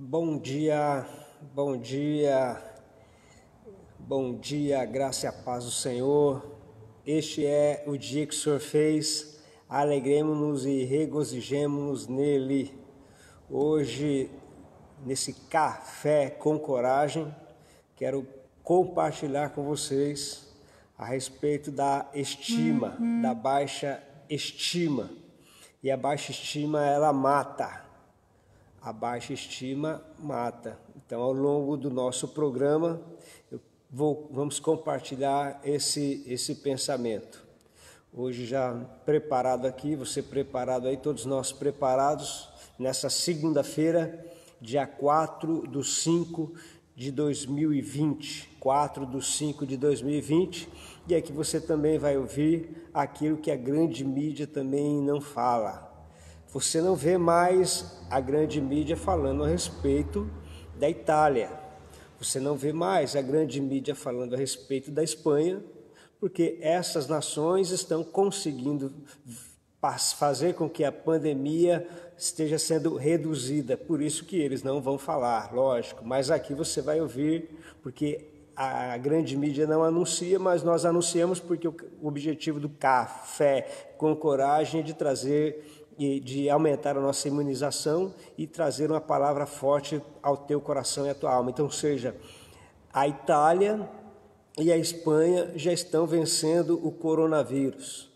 Bom dia, bom dia, bom dia, graça e a paz do Senhor. Este é o dia que o Senhor fez, alegremos-nos e regozijemos-nos nele. Hoje, nesse café com coragem, quero compartilhar com vocês a respeito da estima, da baixa estima. E a baixa estima, ela mata. A baixa estima mata. Então, ao longo do nosso programa, vamos compartilhar esse pensamento. Hoje já preparado aqui, você preparado aí, todos nós preparados, nessa segunda-feira, dia 4/5/2020. 4/5/2020. E aqui você também vai ouvir aquilo que a grande mídia também não fala. Você não vê mais a grande mídia falando a respeito da Itália. Você não vê mais a grande mídia falando a respeito da Espanha, porque essas nações estão conseguindo fazer com que a pandemia esteja sendo reduzida. Por isso que eles não vão falar, lógico. Mas aqui você vai ouvir, porque a grande mídia não anuncia, mas nós anunciamos porque o objetivo do Café com Coragem é de trazer e de aumentar a nossa imunização e trazer uma palavra forte ao teu coração e à tua alma. Então, seja, a Itália e a Espanha já estão vencendo o coronavírus.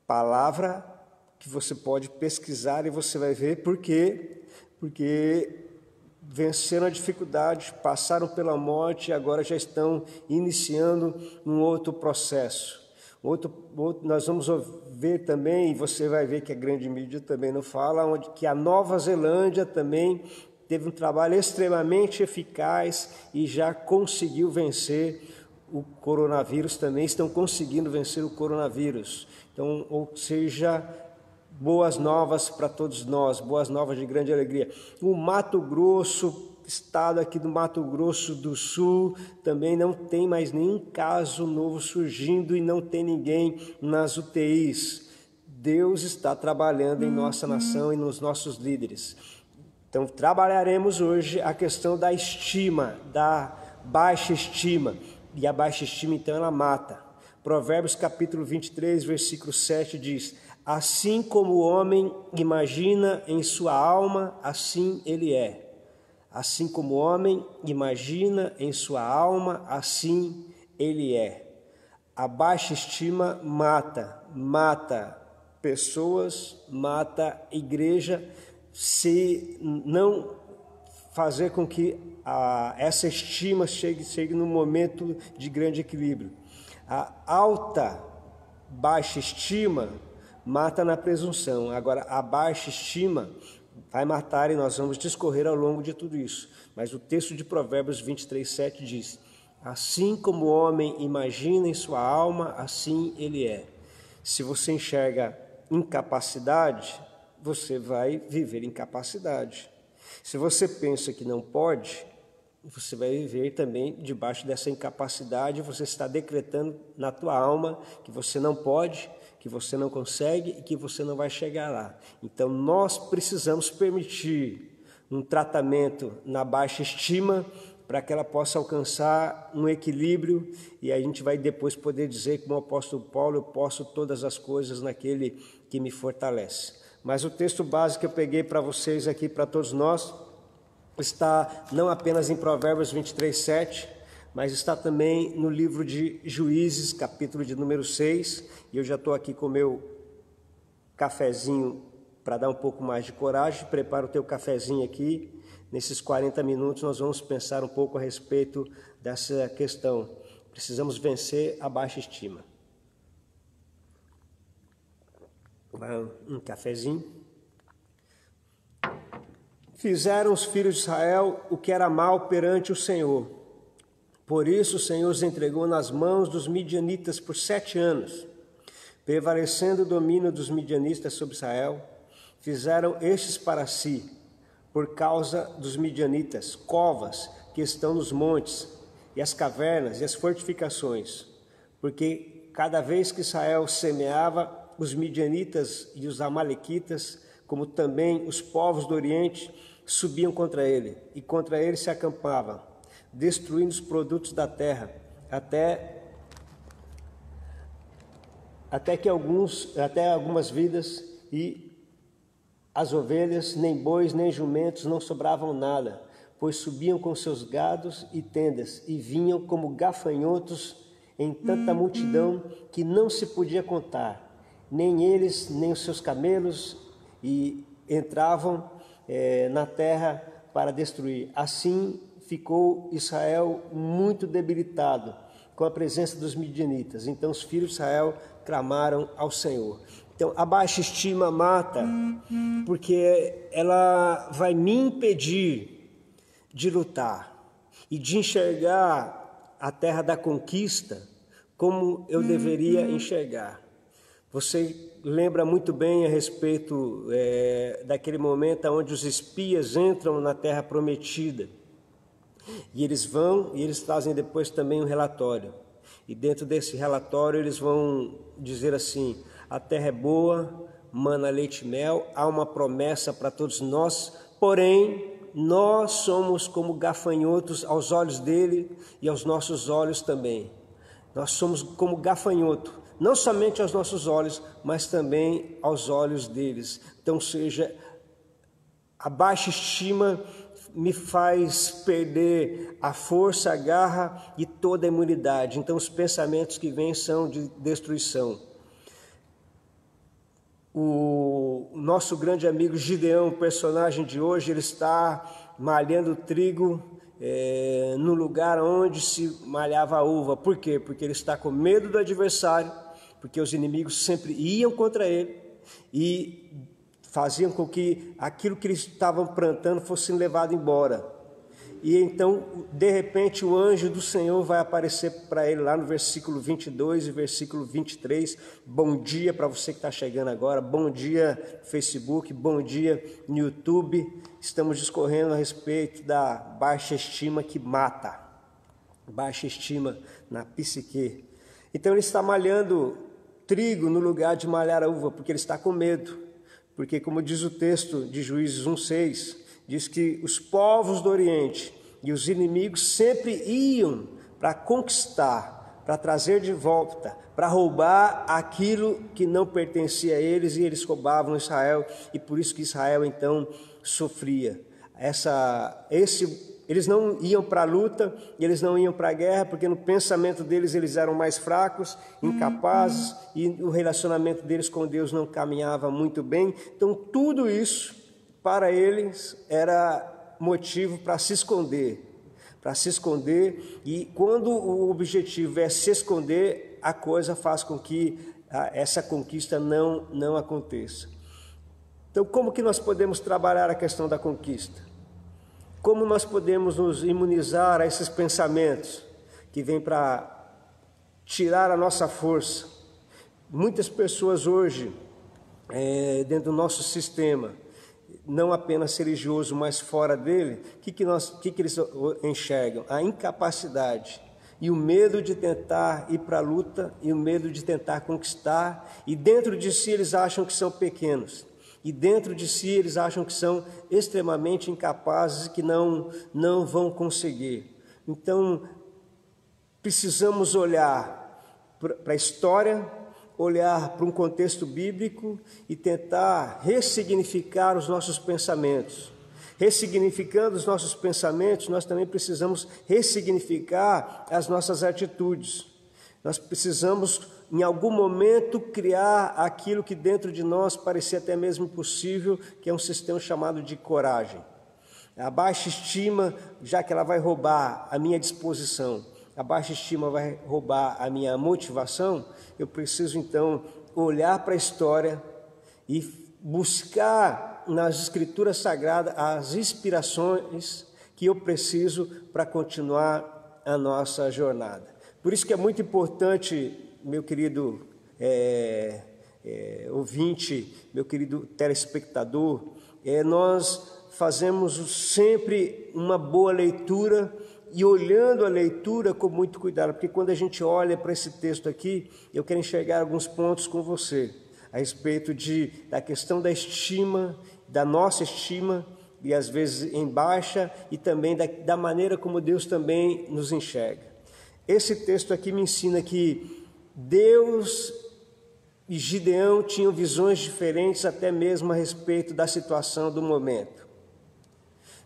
Palavra que você pode pesquisar e você vai ver por quê. Porque venceram a dificuldade, passaram pela morte e agora já estão iniciando um outro processo. Nós vamos ver também, e você vai ver que a grande mídia também não fala, onde que a Nova Zelândia também teve um trabalho extremamente eficaz e já conseguiu vencer o coronavírus, também estão conseguindo vencer o coronavírus. Então, ou seja, boas novas para todos nós, boas novas de grande alegria. O Mato Grosso, estado aqui do Mato Grosso do Sul, também não tem mais nenhum caso novo surgindo e não tem ninguém nas UTIs. Deus está trabalhando em nossa nação e nos nossos líderes. Então, trabalharemos hoje a questão da estima, da baixa estima. E a baixa estima, então, ela mata. Provérbios capítulo 23, versículo 7 diz: assim como o homem imagina em sua alma, assim ele é. Assim como o homem imagina em sua alma, assim ele é. A baixa estima mata pessoas, mata igreja, se não fazer com que essa estima chegue num momento de grande equilíbrio. A baixa estima mata na presunção. Agora, a baixa estima vai matar e nós vamos discorrer ao longo de tudo isso. Mas o texto de Provérbios 23, 7 diz: assim como o homem imagina em sua alma, assim ele é. Se você enxerga incapacidade, você vai viver incapacidade. Se você pensa que não pode, você vai viver também debaixo dessa incapacidade. Você está decretando na tua alma que você não pode, que você não consegue e que você não vai chegar lá. Então, nós precisamos permitir um tratamento na baixa estima para que ela possa alcançar um equilíbrio e a gente vai depois poder dizer, como o apóstolo Paulo, eu posso todas as coisas naquele que me fortalece. Mas o texto básico que eu peguei para vocês aqui, para todos nós, está não apenas em Provérbios 23, 7, mas está também no livro de Juízes, capítulo de número 6, e eu já estou aqui com o meu cafezinho para dar um pouco mais de coragem. Prepara o teu cafezinho aqui. Nesses 40 minutos nós vamos pensar um pouco a respeito dessa questão. Precisamos vencer a baixa estima. Um cafezinho. Fizeram os filhos de Israel o que era mal perante o Senhor. Por isso o Senhor os entregou nas mãos dos midianitas por 7 anos. Prevalecendo o domínio dos midianitas sobre Israel, fizeram estes para si, por causa dos midianitas, covas que estão nos montes, e as cavernas e as fortificações. Porque cada vez que Israel semeava, os midianitas e os amalequitas como também os povos do Oriente, subiam contra ele, e contra ele se acampavam, destruindo os produtos da terra, até algumas vidas, e as ovelhas, nem bois, nem jumentos, não sobravam nada, pois subiam com seus gados e tendas, e vinham como gafanhotos em tanta multidão que não se podia contar, nem eles, nem os seus camelos, e entravam na terra para destruir. Assim ficou Israel muito debilitado com a presença dos midianitas. Então os filhos de Israel clamaram ao Senhor. Então a baixa estima mata, porque ela vai me impedir de lutar e de enxergar a terra da conquista como eu deveria enxergar. Você lembra muito bem a respeito daquele momento onde os espias entram na terra prometida. E eles vão e eles trazem depois também um relatório. E dentro desse relatório eles vão dizer assim: a terra é boa, mana leite e mel, há uma promessa para todos nós, porém nós somos como gafanhotos aos olhos dele e aos nossos olhos também. Nós somos como gafanhoto, não somente aos nossos olhos, mas também aos olhos deles. Então, seja, a baixa estima me faz perder a força, a garra e toda a imunidade. Então, os pensamentos que vêm são de destruição. O nosso grande amigo Gideão, personagem de hoje, ele está malhando trigo no lugar onde se malhava a uva. Por quê? Porque ele está com medo do adversário, porque os inimigos sempre iam contra ele e faziam com que aquilo que eles estavam plantando fosse levado embora. E então, de repente, o anjo do Senhor vai aparecer para ele lá no versículo 22 e versículo 23. Bom dia para você que está chegando agora, bom dia Facebook, bom dia no YouTube. Estamos discorrendo a respeito da baixa estima que mata, baixa estima na psique. Então ele está malhando trigo no lugar de malhar a uva, porque ele está com medo. Porque, como diz o texto de Juízes 1:6, diz que os povos do Oriente e os inimigos sempre iam para conquistar, para trazer de volta, para roubar aquilo que não pertencia a eles, e eles roubavam Israel, e por isso que Israel então sofria. Eles não iam para a luta, eles não iam para a guerra, porque no pensamento deles eles eram mais fracos, incapazes, e o relacionamento deles com Deus não caminhava muito bem. Então tudo isso para eles era motivo para se esconder, e quando o objetivo é se esconder, a coisa faz com que essa conquista não aconteça. Então, como que nós podemos trabalhar a questão da conquista? Como nós podemos nos imunizar a esses pensamentos que vêm para tirar a nossa força? Muitas pessoas hoje, dentro do nosso sistema, não apenas religioso, mas fora dele, o que eles enxergam? A incapacidade e o medo de tentar ir para a luta, e o medo de tentar conquistar, e dentro de si eles acham que são pequenos. E dentro de si eles acham que são extremamente incapazes e que não vão conseguir. Então, precisamos olhar para a história, olhar para um contexto bíblico e tentar ressignificar os nossos pensamentos. Ressignificando os nossos pensamentos, nós também precisamos ressignificar as nossas atitudes. Nós precisamos, em algum momento, criar aquilo que dentro de nós parecia até mesmo impossível, que é um sistema chamado de coragem. A baixa estima, já que ela vai roubar a minha disposição, a baixa estima vai roubar a minha motivação, eu preciso então olhar para a história e buscar nas Escrituras Sagradas as inspirações que eu preciso para continuar a nossa jornada. Por isso que é muito importante, meu querido ouvinte, meu querido telespectador, nós fazemos sempre uma boa leitura e olhando a leitura com muito cuidado, porque quando a gente olha para esse texto aqui, eu quero enxergar alguns pontos com você. a respeito da questão da estima, da nossa estima, e às vezes em baixa, e também da maneira como Deus também nos enxerga. Esse texto aqui me ensina que Deus e Gideão tinham visões diferentes até mesmo a respeito da situação do momento.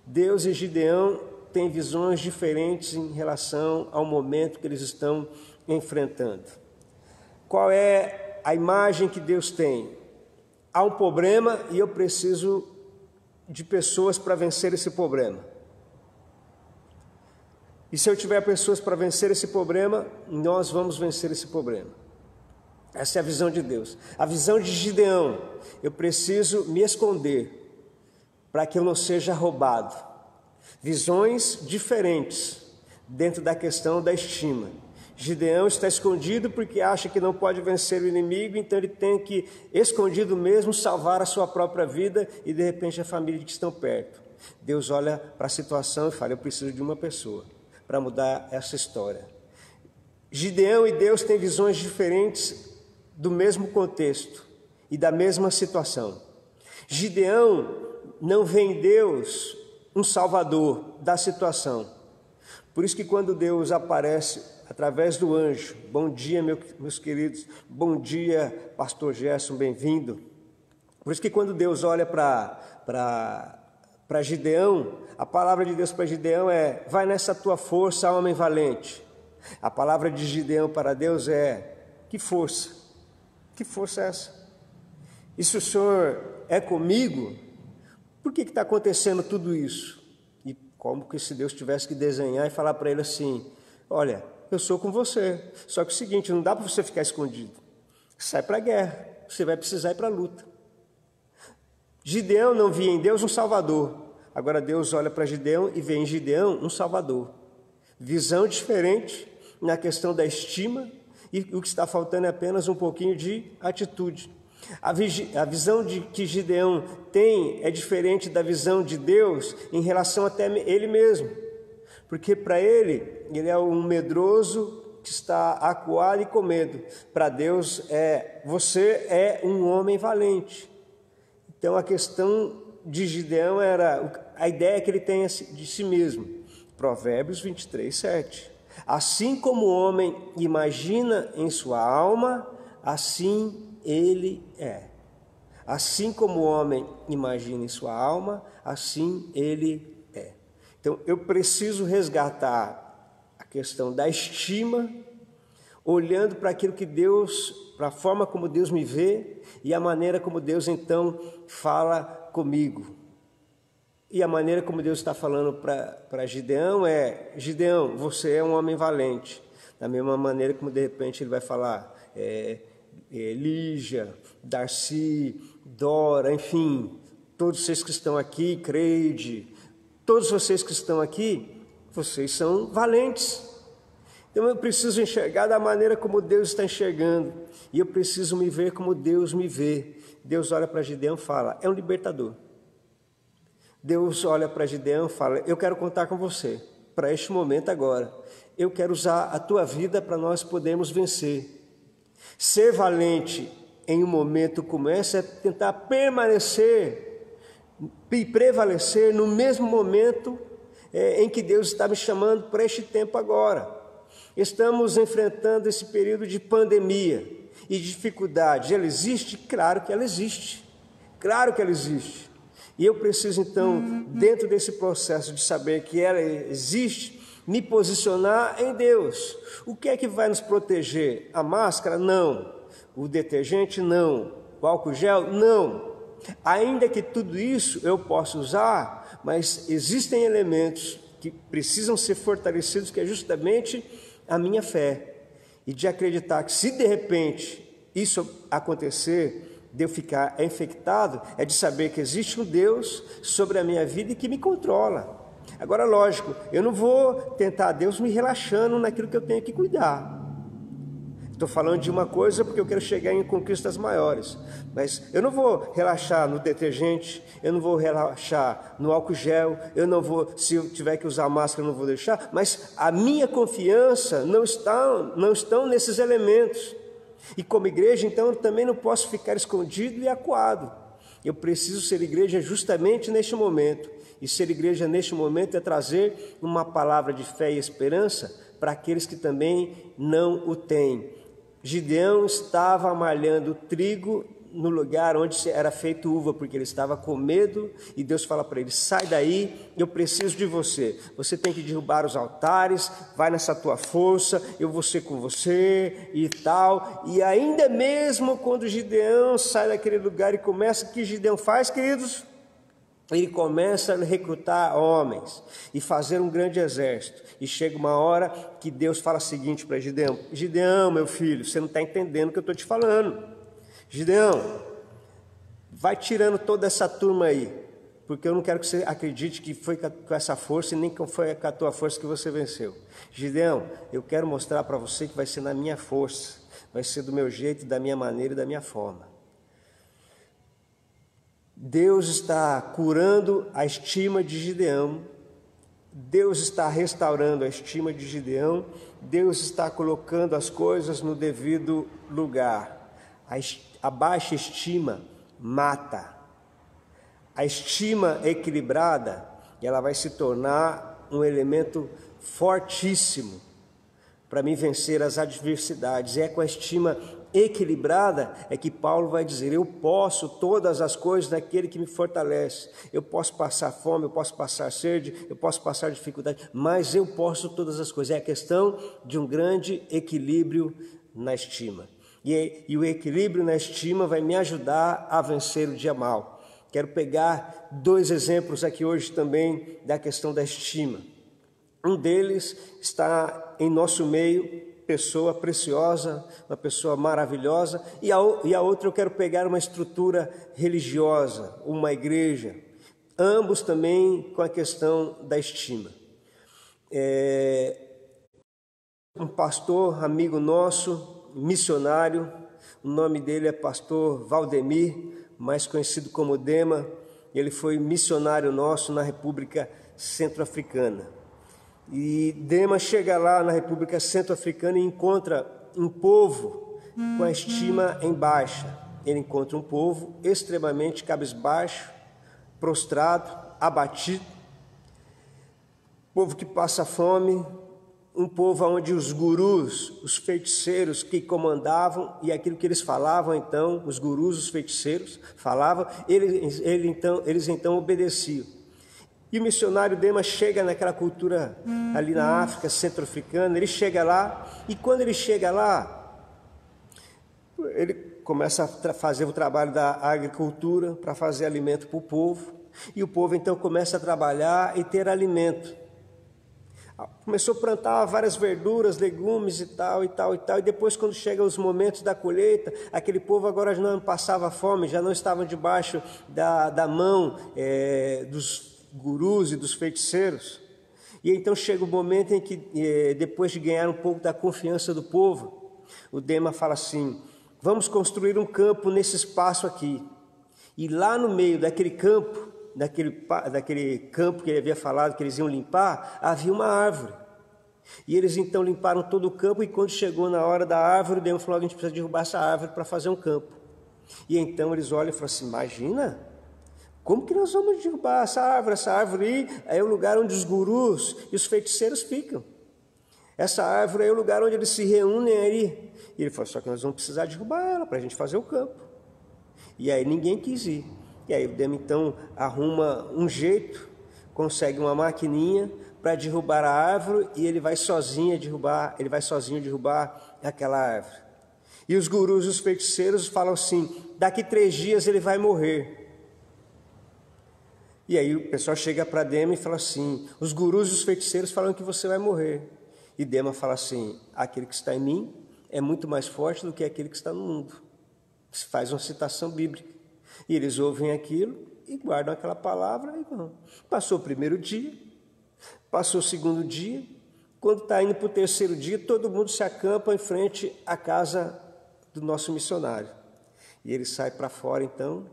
Deus e Gideão têm visões diferentes em relação ao momento que eles estão enfrentando. Qual é a imagem que Deus tem? Há um problema e eu preciso de pessoas para vencer esse problema. E se eu tiver pessoas para vencer esse problema, nós vamos vencer esse problema. Essa é a visão de Deus. A visão de Gideão: eu preciso me esconder para que eu não seja roubado. Visões diferentes dentro da questão da estima. Gideão está escondido porque acha que não pode vencer o inimigo, então ele tem que, escondido mesmo, salvar a sua própria vida e de repente a família que estão perto. Deus olha para a situação e fala: eu preciso de uma pessoa para mudar essa história. Gideão e Deus têm visões diferentes do mesmo contexto e da mesma situação. Gideão não vê em Deus um salvador da situação. Por isso que quando Deus aparece através do anjo: bom dia, meus queridos, bom dia, pastor Gerson, bem-vindo. Por isso que quando Deus olha para Gideão, a palavra de Deus para Gideão é: vai nessa tua força, homem valente. A palavra de Gideão para Deus é: que força? Que força é essa? E se o Senhor é comigo, por que está acontecendo tudo isso? E como que se Deus tivesse que desenhar e falar para ele assim: olha, eu sou com você, só que é o seguinte, não dá para você ficar escondido. Sai para a guerra, você vai precisar ir para a luta. Gideão não via em Deus um salvador. Agora Deus olha para Gideão e vê em Gideão um salvador. Visão diferente na questão da estima, e o que está faltando é apenas um pouquinho de atitude. A visão que Gideão tem é diferente da visão de Deus em relação até ele mesmo. Porque para ele é um medroso que está acuado e com medo. Para Deus você é um homem valente. Então a questão de Gideão era a ideia que ele tem de si mesmo. Provérbios 23, 7. Assim como o homem imagina em sua alma, assim ele é. Assim como o homem imagina em sua alma, assim ele é. Então eu preciso resgatar a questão da estima, olhando para aquilo que Deus, para a forma como Deus me vê e a maneira como Deus então fala comigo. E a maneira como Deus está falando para Gideão é: Gideão, você é um homem valente. Da mesma maneira como de repente ele vai falar Lígia, Darcy, Dora, enfim, todos vocês que estão aqui, Creide, todos vocês que estão aqui, vocês são valentes. Então eu preciso enxergar da maneira como Deus está enxergando, e eu preciso me ver como Deus me vê. Deus olha para Gideão e fala: é um libertador. Deus olha para Gideão e fala: eu quero contar com você, para este momento agora. Eu quero usar a tua vida para nós podermos vencer. Ser valente em um momento como esse é tentar permanecer e prevalecer no mesmo momento em que Deus está me chamando para este tempo agora. Estamos enfrentando esse período de pandemia e dificuldade. Ela existe? Claro que ela existe. Claro que ela existe. E eu preciso então, dentro desse processo de saber que ela existe, me posicionar em Deus. O que é que vai nos proteger? A máscara? Não. O detergente? Não. O álcool gel? Não. Ainda que tudo isso eu possa usar, mas existem elementos que precisam ser fortalecidos, que é justamente a minha fé. E de acreditar que se de repente isso acontecer, de eu ficar infectado, é de saber que existe um Deus sobre a minha vida e que me controla. Agora, lógico, eu não vou tentar Deus me relaxando naquilo que eu tenho que cuidar. Estou falando de uma coisa porque eu quero chegar em conquistas maiores, mas eu não vou relaxar no detergente, eu não vou relaxar no álcool gel, eu não vou, se eu tiver que usar máscara, eu não vou deixar, mas a minha confiança não estão nesses elementos. E como igreja, então, eu também não posso ficar escondido e acuado. Eu preciso ser igreja justamente neste momento. E ser igreja neste momento é trazer uma palavra de fé e esperança para aqueles que também não o têm. Gideão estava malhando trigo no lugar onde era feito uva, porque ele estava com medo, e Deus fala para ele: sai daí, eu preciso de você, você tem que derrubar os altares, vai nessa tua força, eu vou ser com você e tal. E ainda mesmo quando Gideão sai daquele lugar e começa, o que Gideão faz, queridos? Ele começa a recrutar homens e fazer um grande exército. E chega uma hora que Deus fala o seguinte para Gideão: Gideão, meu filho, você não está entendendo o que eu estou te falando. Gideão, vai tirando toda essa turma aí, porque eu não quero que você acredite que foi com essa força e nem que foi com a tua força que você venceu. Gideão, eu quero mostrar para você que vai ser na minha força, vai ser do meu jeito, da minha maneira e da minha forma. Deus está curando a estima de Gideão, Deus está restaurando a estima de Gideão, Deus está colocando as coisas no devido lugar. A baixa estima mata. A estima equilibrada, ela vai se tornar um elemento fortíssimo para mim vencer as adversidades. É com a estima equilibrada é que Paulo vai dizer: eu posso todas as coisas naquele que me fortalece. Eu posso passar fome, eu posso passar sede, eu posso passar dificuldade, mas eu posso todas as coisas. É a questão de um grande equilíbrio na estima. E o equilíbrio na estima vai me ajudar a vencer o dia mau. Quero pegar 2 exemplos aqui hoje também da questão da estima. Um deles está em nosso meio, pessoa preciosa, uma pessoa maravilhosa, e a outra eu quero pegar uma estrutura religiosa, uma igreja, ambos também com a questão da estima. Um pastor, amigo nosso, missionário, o nome dele é pastor Valdemir, mais conhecido como Dema. Ele foi missionário nosso na República Centro-Africana. E Dema chega lá na República Centro-Africana e encontra um povo com a estima em baixa. Ele encontra um povo extremamente cabisbaixo, prostrado, abatido, povo que passa fome, um povo onde os gurus, os feiticeiros que comandavam, e aquilo que eles falavam então, os gurus, os feiticeiros falavam, eles então obedeciam. E o missionário Dema chega naquela cultura ali na África Centro-Africana, ele chega lá, e quando ele chega lá, ele começa a fazer o trabalho da agricultura para fazer alimento para o povo, e o povo então começa a trabalhar e ter alimento. Começou a plantar várias verduras, legumes e tal, e depois quando chegam os momentos da colheita, aquele povo agora já não passava fome, já não estavam debaixo da mão dos gurus e dos feiticeiros. E então chega o momento em que, depois de ganhar um pouco da confiança do povo, o Dema fala assim: vamos construir um campo nesse espaço aqui. E lá no meio daquele campo, daquele campo que ele havia falado que eles iam limpar, havia uma árvore. E eles então limparam todo o campo, e quando chegou na hora da árvore, o Dema falou: a gente precisa derrubar essa árvore para fazer um campo. E então eles olham e falam assim: imagina, como que nós vamos derrubar essa árvore? Essa árvore aí é o lugar onde os gurus e os feiticeiros ficam. Essa árvore é o lugar onde eles se reúnem aí. E ele falou: só que nós vamos precisar derrubar ela para a gente fazer o campo. E aí ninguém quis ir. E aí o Dema então arruma um jeito, consegue uma maquininha para derrubar a árvore, e ele vai sozinho derrubar aquela árvore. E os gurus, os feiticeiros falam assim: daqui 3 dias ele vai morrer. E aí o pessoal chega para Dema e fala assim: os gurus e os feiticeiros falam que você vai morrer. E Dema fala assim: aquele que está em mim é muito mais forte do que aquele que está no mundo. Se faz uma citação bíblica. E eles ouvem aquilo e guardam aquela palavra e vão. Passou o 1º dia, passou o 2º dia, quando está indo para o 3º dia, todo mundo se acampa em frente à casa do nosso missionário. E ele sai para fora então,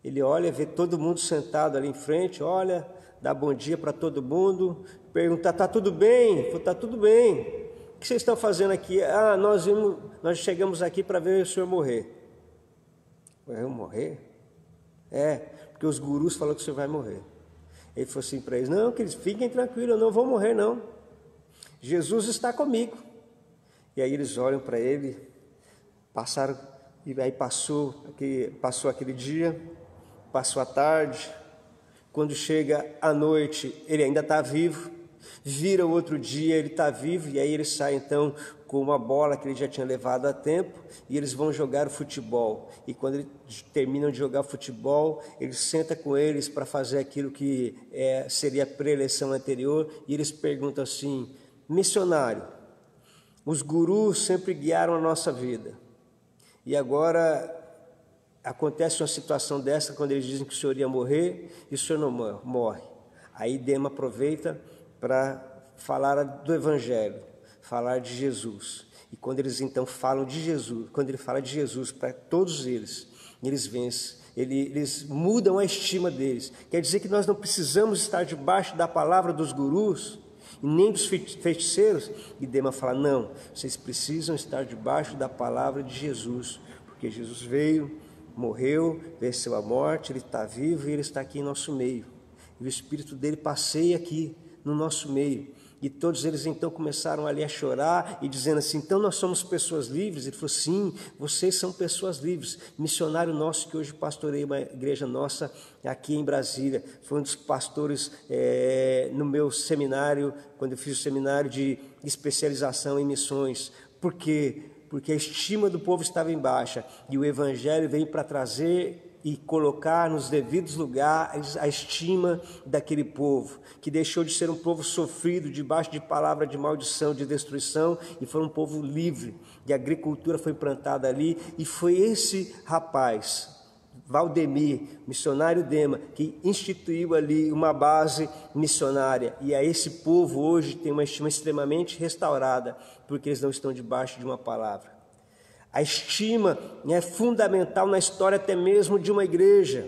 ele olha, vê todo mundo sentado ali em frente, olha, dá bom dia para todo mundo, pergunta: está tudo bem? Está tudo bem. que vocês estão fazendo aqui? Ah, nós chegamos aqui para ver o senhor morrer. Eu morrer? É, porque os gurus falaram que o senhor vai morrer. Ele falou assim para eles: não, queridos, fiquem tranquilos, eu não vou morrer não. Jesus está comigo. E aí eles olham para ele, e aí passou aquele dia, passou a tarde. Quando chega a noite, ele ainda está vivo. Vira o outro dia, ele está vivo, e aí ele sai então com uma bola que ele já tinha levado há tempo, e eles vão jogar o futebol. E quando eles terminam de jogar o futebol, ele senta com eles para fazer aquilo que seria a pré-eleição anterior, e eles perguntam assim: missionário, os gurus sempre guiaram a nossa vida, e agora acontece uma situação dessa, quando eles dizem que o senhor ia morrer, e o senhor não morre. Aí Dema aproveita para falar do Evangelho, falar de Jesus. E quando eles então falam de Jesus, quando ele fala de Jesus para todos eles vencem, eles mudam a estima deles. Quer dizer que nós não precisamos estar debaixo da palavra dos gurus, e nem dos feiticeiros. E Dema fala: não, vocês precisam estar debaixo da palavra de Jesus, porque Jesus veio, morreu, venceu a morte, ele está vivo e ele está aqui em nosso meio. E o Espírito dele passeia aqui no nosso meio. E todos eles então começaram ali a chorar e dizendo assim: então nós somos pessoas livres? Ele falou: sim, vocês são pessoas livres. Missionário nosso que hoje pastoreia uma igreja nossa aqui em Brasília, foi um dos pastores no meu seminário, quando eu fiz o seminário de especialização em missões. Por quê? Porque a estima do povo estava em baixa, e o Evangelho veio para trazer e colocar nos devidos lugares a estima daquele povo, que deixou de ser um povo sofrido, debaixo de palavra de maldição, de destruição, e foi um povo livre, e a agricultura foi plantada ali, e foi esse rapaz, Valdemir, missionário Dema, que instituiu ali uma base missionária, e a esse povo hoje tem uma estima extremamente restaurada, porque eles não estão debaixo de uma palavra. A estima é fundamental na história até mesmo de uma igreja,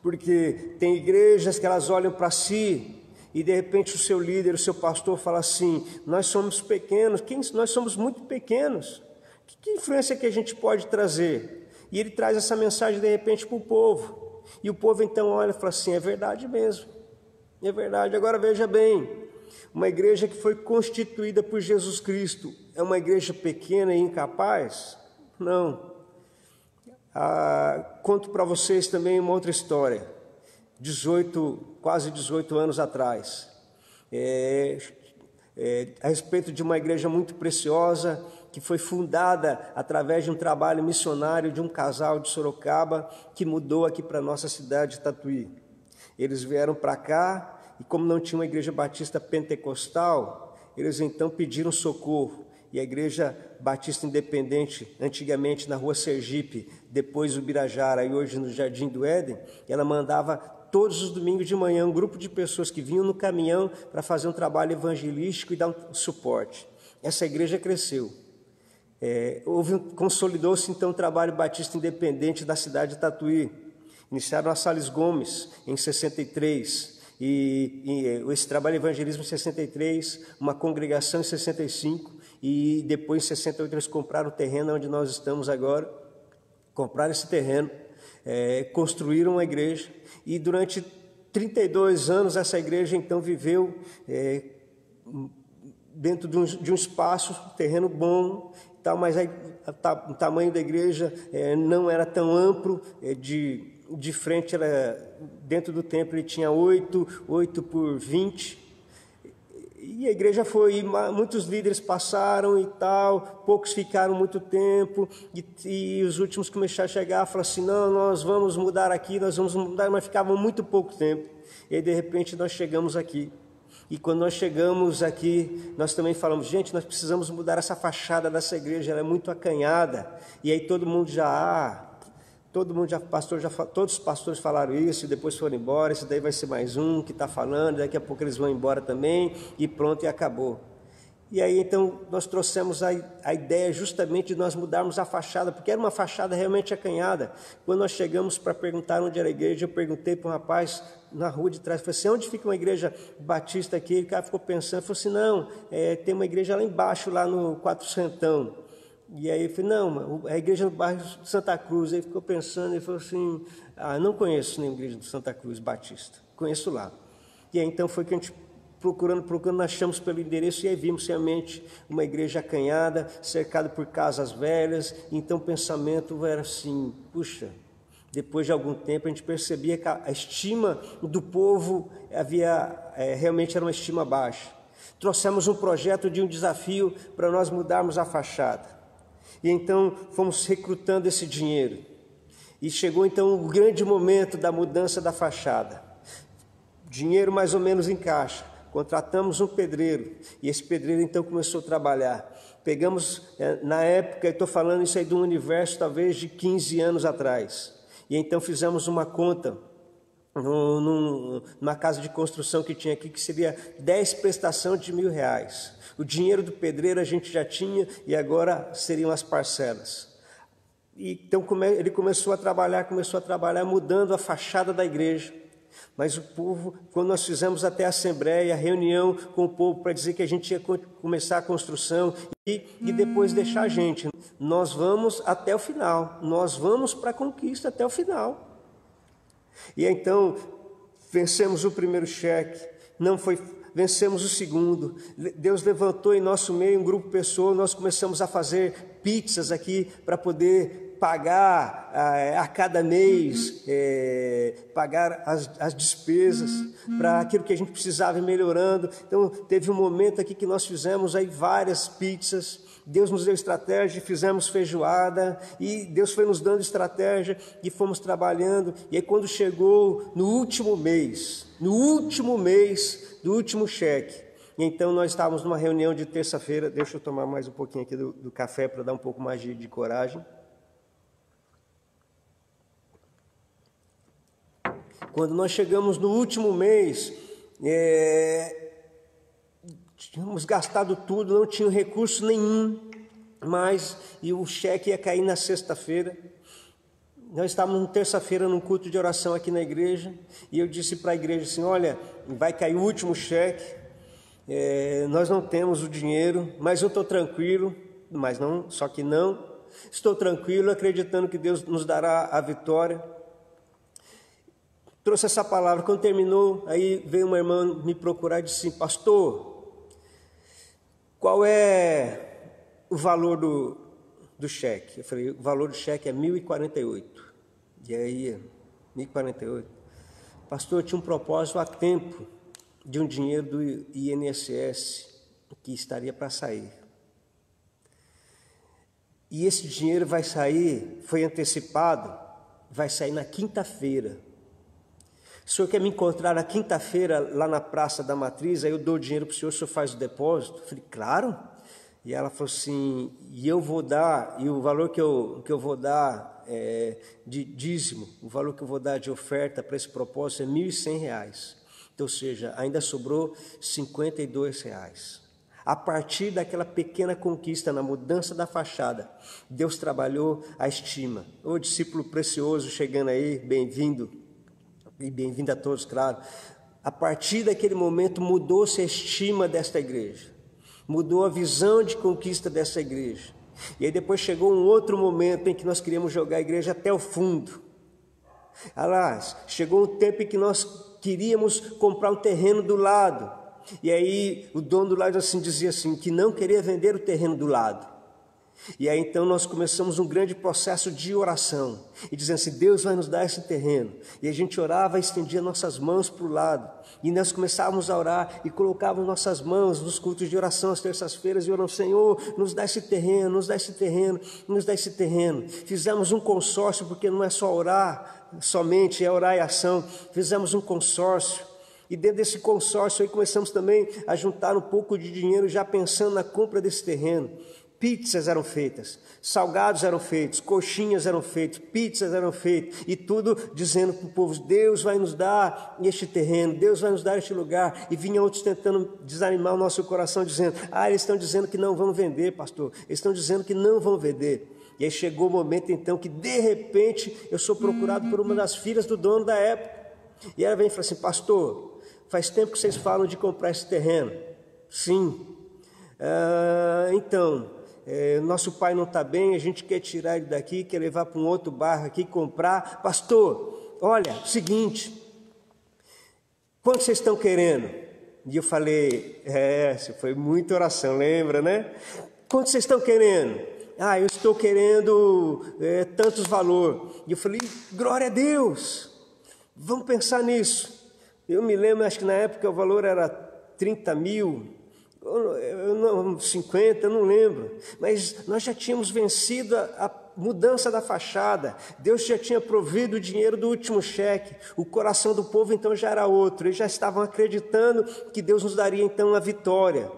porque tem igrejas que elas olham para si e de repente o seu líder, o seu pastor fala assim: nós somos pequenos, nós somos muito pequenos, que influência que a gente pode trazer? E ele traz essa mensagem de repente para o povo, e o povo então olha e fala assim: é verdade mesmo, é verdade. Agora veja bem, uma igreja que foi constituída por Jesus Cristo é uma igreja pequena e incapaz? Não. Conto para vocês também uma outra história. Quase 18 anos atrás, a respeito de uma igreja muito preciosa, que foi fundada através de um trabalho missionário de um casal de Sorocaba, que mudou aqui para a nossa cidade de Tatuí. Eles vieram para cá, e como não tinha uma igreja batista pentecostal, eles então pediram socorro. E a igreja batista independente, antigamente na rua Sergipe, depois Ubirajara e hoje no Jardim do Éden, ela mandava todos os domingos de manhã um grupo de pessoas que vinham no caminhão para fazer um trabalho evangelístico e dar um suporte. Essa igreja cresceu. Consolidou-se então o trabalho batista independente da cidade de Tatuí. Iniciaram a Sales Gomes em 63, e esse trabalho evangelismo em 63, uma congregação em 65, e depois em 68 eles compraram o terreno onde nós estamos agora, compraram esse terreno, construíram uma igreja, e durante 32 anos essa igreja então viveu dentro de um espaço, terreno bom, mas aí o tamanho da igreja não era tão amplo, de frente, dentro do templo ele tinha 8 por 20, e a igreja foi, muitos líderes passaram e tal, poucos ficaram muito tempo, e os últimos começaram a chegar, falaram assim: não, nós vamos mudar aqui, nós vamos mudar, mas ficavam muito pouco tempo, e aí de repente nós chegamos aqui. E quando nós chegamos aqui, nós também falamos: gente, nós precisamos mudar essa fachada dessa igreja, ela é muito acanhada. E aí todo mundo todos os pastores falaram isso, e depois foram embora. Esse daí vai ser mais um que está falando, daqui a pouco eles vão embora também, e pronto, e acabou. E aí então nós trouxemos a ideia justamente de nós mudarmos a fachada, porque era uma fachada realmente acanhada. Quando nós chegamos para perguntar onde era a igreja, eu perguntei para um rapaz na rua de trás, falei assim, onde fica uma igreja batista aqui? O cara ficou pensando, falou assim, não, tem uma igreja lá embaixo, lá no Quatrocentão. E aí eu falei, não, é a igreja no bairro Santa Cruz. Aí ficou pensando e falou assim, não conheço nenhuma igreja do Santa Cruz Batista, conheço lá. E aí então foi que a gente procurando, nós achamos pelo endereço e aí vimos realmente uma igreja acanhada, cercada por casas velhas. Então o pensamento era assim, puxa, depois de algum tempo a gente percebia que a estima do povo realmente era uma estima baixa. Trouxemos um projeto de um desafio para nós mudarmos a fachada. E então fomos recrutando esse dinheiro. E chegou então o grande momento da mudança da fachada. Dinheiro mais ou menos em caixa. Contratamos um pedreiro, e esse pedreiro então começou a trabalhar. Pegamos, na época, eu estou falando isso aí de um universo talvez de 15 anos atrás, e então fizemos uma conta numa casa de construção que tinha aqui, que seria 10 prestações de R$1.000. O dinheiro do pedreiro a gente já tinha, e agora seriam as parcelas. E então ele começou a trabalhar, mudando a fachada da igreja. Mas o povo, quando nós fizemos até a assembleia, a reunião com o povo para dizer que a gente ia começar a construção e depois deixar a gente, nós vamos até o final, nós vamos para a conquista até o final. E então vencemos o primeiro cheque, vencemos o segundo. Deus levantou em nosso meio um grupo de pessoas, nós começamos a fazer pizzas aqui para poder pagar a cada mês, pagar as despesas para aquilo que a gente precisava ir melhorando. Então teve um momento aqui que nós fizemos aí várias pizzas. Deus nos deu estratégia, fizemos feijoada, e Deus foi nos dando estratégia e fomos trabalhando. E aí quando chegou no último mês do último cheque, então nós estávamos numa reunião de terça-feira. Deixa eu tomar mais um pouquinho aqui do café para dar um pouco mais de coragem. Quando nós chegamos no último mês, tínhamos gastado tudo, não tinha recurso nenhum mais, e o cheque ia cair na sexta-feira. Nós estávamos na terça-feira num culto de oração aqui na igreja, e eu disse para a igreja assim, olha, vai cair o último cheque, nós não temos o dinheiro, mas eu estou tranquilo, estou tranquilo, acreditando que Deus nos dará a vitória. Trouxe essa palavra. Quando terminou, aí veio uma irmã me procurar e disse assim, pastor, qual é o valor do cheque? Eu falei, o valor do cheque é 1.048. E aí, 1.048. Pastor, eu tinha um propósito há tempo de um dinheiro do INSS que estaria para sair. E esse dinheiro vai sair, foi antecipado, vai sair na quinta-feira. O senhor quer me encontrar na quinta-feira lá na Praça da Matriz, aí eu dou o dinheiro para o senhor faz o depósito? Eu falei, claro. E ela falou assim, e eu vou dar, e o valor que eu vou dar de dízimo, o valor que eu vou dar de oferta para esse propósito é R$1.100. Então, ou seja, ainda sobrou R$52. A partir daquela pequena conquista na mudança da fachada, Deus trabalhou a estima. Ô discípulo precioso chegando aí, bem-vindo. E bem-vindo a todos, claro. A partir daquele momento mudou-se a estima desta igreja, mudou a visão de conquista dessa igreja. E aí depois chegou um outro momento em que nós queríamos jogar a igreja até o fundo. Aliás, chegou um tempo em que nós queríamos comprar um terreno do lado. E aí o dono do lado assim dizia assim, que não queria vender o terreno do lado. E aí então nós começamos um grande processo de oração, e dizendo assim, Deus vai nos dar esse terreno. E a gente orava e estendia nossas mãos para o lado, e nós começávamos a orar e colocávamos nossas mãos nos cultos de oração às terças-feiras, e oramos, Senhor, nos dá esse terreno, nos dá esse terreno, nos dá esse terreno. Fizemos um consórcio, porque não é só orar somente, é orar e ação. Fizemos um consórcio, e dentro desse consórcio aí começamos também a juntar um pouco de dinheiro, já pensando na compra desse terreno. pizzas eram feitas, salgados eram feitos, coxinhas eram feitos, pizzas eram feitas, e tudo dizendo para o povo: Deus vai nos dar este terreno, Deus vai nos dar este lugar. E vinham outros tentando desanimar o nosso coração, dizendo: eles estão dizendo que não vão vender, pastor, eles estão dizendo que não vão vender. E aí chegou o momento então que de repente eu sou procurado por uma das filhas do dono da época, e ela vem e fala assim: pastor, faz tempo que vocês falam de comprar esse terreno. Sim. Então, nosso pai não está bem, a gente quer tirar ele daqui, quer levar para um outro bairro aqui, comprar. Pastor, olha, seguinte, quanto vocês estão querendo? E eu falei: foi muita oração, lembra, né? Quanto vocês estão querendo? Eu estou querendo tantos valor. E eu falei: glória a Deus, vamos pensar nisso. Eu me lembro, acho que na época o valor era 30 mil, 50, eu não lembro, mas nós já tínhamos vencido a mudança da fachada, Deus já tinha provido o dinheiro do último cheque, o coração do povo então já era outro, eles já estavam acreditando que Deus nos daria então a vitória.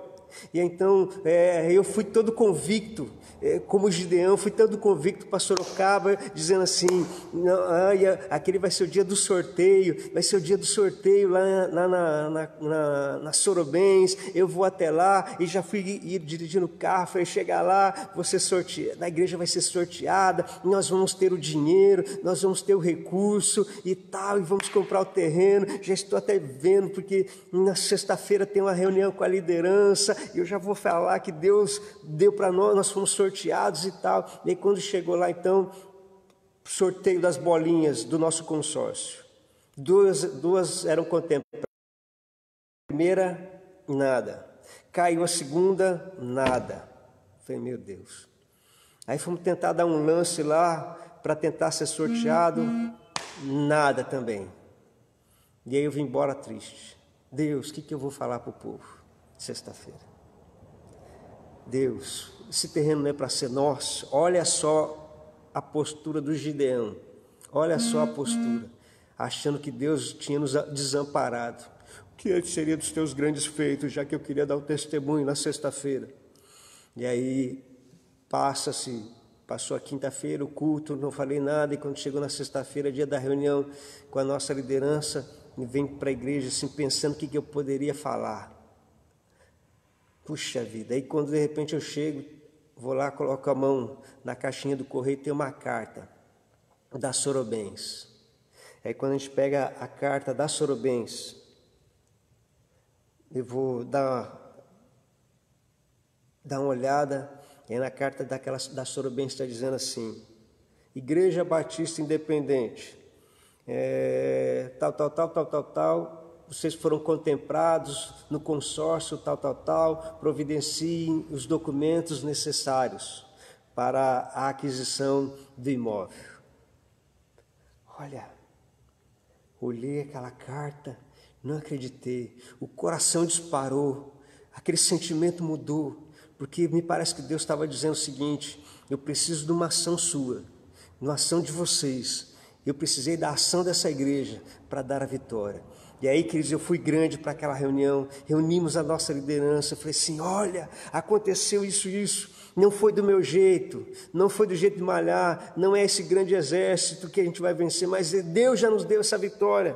E então eu fui todo convicto, como Gideão, fui todo convicto para Sorocaba, dizendo assim: aquele vai ser o dia do sorteio, vai ser o dia do sorteio lá na Sorobens. Eu vou até lá, e já fui ir dirigindo o carro, falei: chegar lá, você a igreja vai ser sorteada, nós vamos ter o dinheiro, nós vamos ter o recurso e tal, e vamos comprar o terreno. Já estou até vendo, porque na sexta-feira tem uma reunião com a liderança, e eu já vou falar que Deus deu para nós fomos sorteados e tal. E aí, quando chegou lá, então, sorteio das bolinhas do nosso consórcio, duas eram contempladas. A primeira, nada. Caiu a segunda, nada. Falei: meu Deus. Aí fomos tentar dar um lance lá para tentar ser sorteado, nada também. E aí eu vim embora triste. Deus, o que eu vou falar para o povo sexta-feira? Deus, esse terreno não é para ser nosso. Olha só a postura do Gideão, olha só a postura, achando que Deus tinha nos desamparado. O que seria dos teus grandes feitos, já que eu queria dar o testemunho na sexta-feira? E aí passou a quinta-feira, o culto, não falei nada, e quando chegou na sexta-feira, dia da reunião com a nossa liderança, vem para a igreja assim, pensando o que eu poderia falar. Puxa vida, aí quando de repente eu chego, vou lá, coloco a mão na caixinha do correio, tem uma carta da Sorobens. Aí quando a gente pega a carta da Sorobens, eu vou dar uma olhada, e aí na carta da Sorobens está dizendo assim: Igreja Batista Independente, tal, vocês foram contemplados no consórcio, providenciem os documentos necessários para a aquisição do imóvel. Olha, olhei aquela carta, não acreditei, o coração disparou, aquele sentimento mudou, porque me parece que Deus estava dizendo o seguinte: eu preciso de uma ação sua, de uma ação de vocês, eu precisei da ação dessa igreja para dar a vitória. E aí, queridos, eu fui grande para aquela reunião, reunimos a nossa liderança, falei assim: olha, aconteceu isso, não foi do meu jeito, não foi do jeito de malhar, não é esse grande exército que a gente vai vencer, mas Deus já nos deu essa vitória.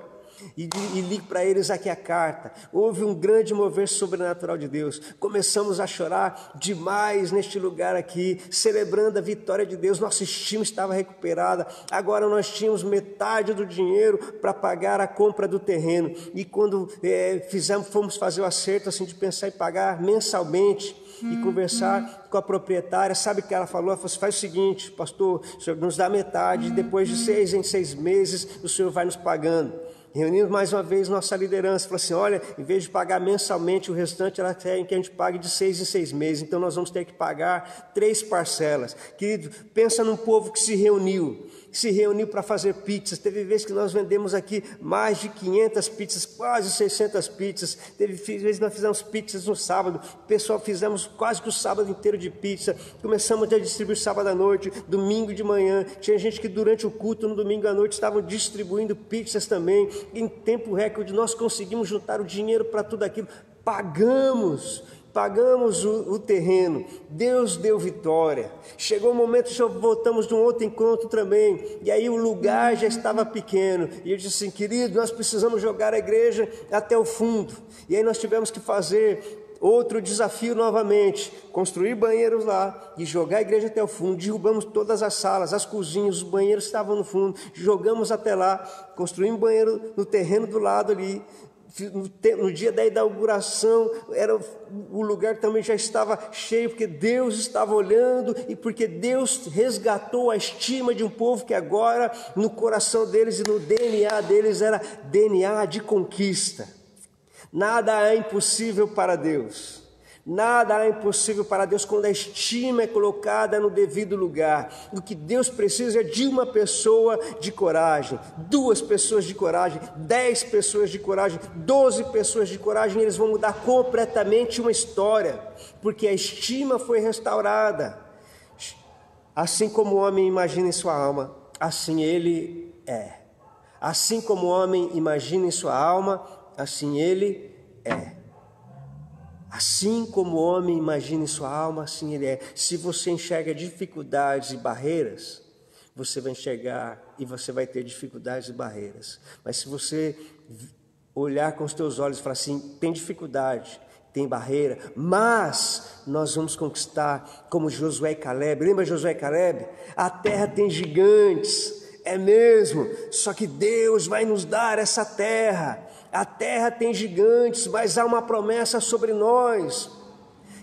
E ligo para eles aqui a carta. Houve um grande mover sobrenatural de Deus. Começamos a chorar demais neste lugar aqui, celebrando a vitória de Deus. Nossa estima estava recuperada. Agora nós tínhamos metade do dinheiro para pagar a compra do terreno. E quando fomos fazer o acerto assim, de pensar em pagar mensalmente e conversar com a proprietária, sabe o que ela falou? Ela falou assim: faz o seguinte, pastor, o senhor nos dá metade, depois de 6 em 6 meses o senhor vai nos pagando. Reunimos mais uma vez nossa liderança, falou assim: olha, em vez de pagar mensalmente o restante, ela quer que a gente pague de 6 em 6 meses, então nós vamos ter que pagar 3 parcelas. Querido, pensa num povo que se reuniu para fazer pizzas. Teve vezes que nós vendemos aqui mais de 500 pizzas, quase 600 pizzas. Teve vezes que nós fizemos pizzas no sábado, pessoal, fizemos quase que o sábado inteiro de pizza. Começamos a distribuir sábado à noite, domingo de manhã. Tinha gente que durante o culto, no domingo à noite, estavam distribuindo pizzas também. Em tempo recorde nós conseguimos juntar o dinheiro para tudo aquilo. Pagamos pagamos o terreno, Deus deu vitória. Chegou o momento, já voltamos de um outro encontro também, e aí o lugar já estava pequeno, e eu disse assim: querido, nós precisamos jogar a igreja até o fundo. E aí nós tivemos que fazer outro desafio novamente, construir banheiros lá e jogar a igreja até o fundo. Derrubamos todas as salas, as cozinhas, os banheiros estavam no fundo, jogamos até lá, construímos um banheiro no terreno do lado ali. No dia da inauguração, o lugar também já estava cheio, porque Deus estava olhando e porque Deus resgatou a estima de um povo que agora no coração deles e no DNA deles era DNA de conquista. Nada é impossível para Deus. Nada é impossível para Deus quando a estima é colocada no devido lugar. O que Deus precisa é de uma pessoa de coragem, 2 pessoas de coragem, 10 pessoas de coragem, 12 pessoas de coragem. Eles vão mudar completamente uma história, porque a estima foi restaurada. Assim como o homem imagina em sua alma, assim ele é. Assim como o homem imagina em sua alma, assim ele é. Assim como o homem imagina em sua alma, assim ele é. Se você enxerga dificuldades e barreiras, você vai enxergar e você vai ter dificuldades e barreiras. Mas se você olhar com os teus olhos e falar assim: tem dificuldade, tem barreira, mas nós vamos conquistar, como Josué e Caleb. Lembra Josué e Caleb? A terra tem gigantes, é mesmo, só que Deus vai nos dar essa terra. A terra tem gigantes, mas há uma promessa sobre nós.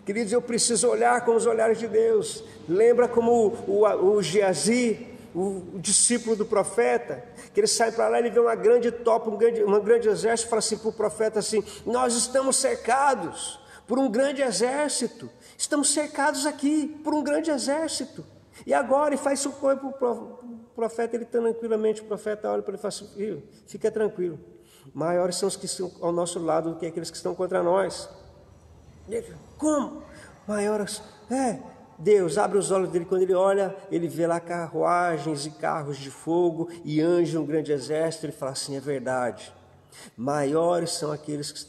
Queridos, eu preciso olhar com os olhares de Deus. Lembra como o Geazi, o discípulo do profeta, que ele sai para lá, ele vê uma grande tropa, um grande exército, fala assim para o profeta assim: nós estamos cercados por um grande exército, estamos cercados aqui por um grande exército. E agora, e faz socorro para o profeta, ele tranquilamente, o profeta olha para ele e fala assim: filho, fica tranquilo, maiores são os que estão ao nosso lado do que aqueles que estão contra nós. Ele, como? Maiores? Deus abre os olhos dele, quando ele olha, ele vê lá carruagens e carros de fogo e anjos, um grande exército. Ele fala assim: é verdade, maiores são aqueles que